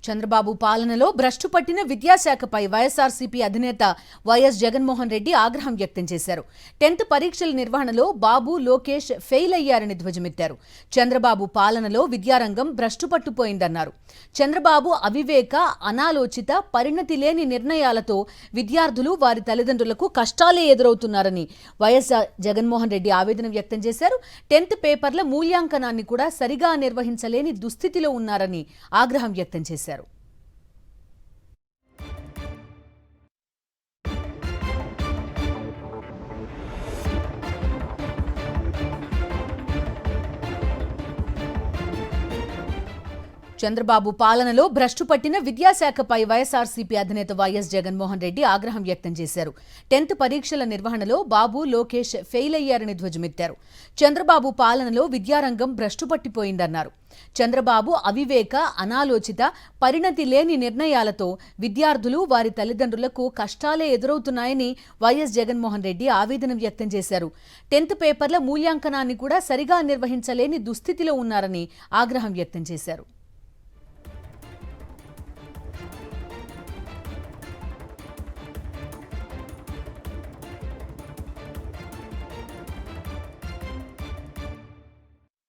చంద్రబాబు పాలనలో భ్రష్టు పట్టిన విద్యాశాఖపై వైఎస్ఆర్సీపీ అధినేత వైఎస్ జగన్మోహన్ రెడ్డి ఆగ్రహం వ్యక్తం చేశారు. 10th పరీక్షల నిర్వహణలో బాబు, లోకేష్ ఫెయిల్ అయ్యారని ధ్వజమెత్తారు. చంద్రబాబు పాలనలో విద్యారంగం భ్రష్టు పట్టుపోయిందన్నారు. చంద్రబాబు అవివేక, అనాలోచిత, పరిణతి లేని నిర్ణయాలతో విద్యార్థులు, వారి తల్లిదండ్రులకు కష్టాలే ఎదురవుతున్నారని వైఎస్ జగన్మోహన్ రెడ్డి ఆవేదన వ్యక్తం చేశారు. 10th పేపర్ల మూల్యాంకనాన్ని కూడా సరిగా నిర్వహించలేని దుస్థితిలో ఉన్నారని ఆగ్రహం వ్యక్తం చేశారు. చంద్రబాబు పాలనలో భ్రష్టు పట్టిన విద్యాశాఖపై వైఎస్ఆర్సీపీ అధినేత వైఎస్ జగన్మోహన్ రెడ్డి ఆగ్రహం వ్యక్తం చేశారు. 10th పరీక్షల నిర్వహణలో బాబు, లోకేష్ ఫెయిల్ అయ్యారని ధ్వజమెత్తారు. చంద్రబాబు పాలనలో విద్యారంగం భ్రష్టు పట్టిపోయిందన్నారు. చంద్రబాబు అవివేక, అనాలోచిత, పరిణతి లేని నిర్ణయాలతో విద్యార్థులు, వారి తల్లిదండ్రులకు కష్టాలే ఎదురవుతున్నాయని వైఎస్ జగన్మోహన్ రెడ్డి ఆవేదన వ్యక్తం చేశారు. 10th పేపర్ల మూల్యాంకనాన్ని కూడా సరిగా నిర్వహించలేని దుస్థితిలో ఉన్నారని ఆగ్రహం వ్యక్తం చేశారు.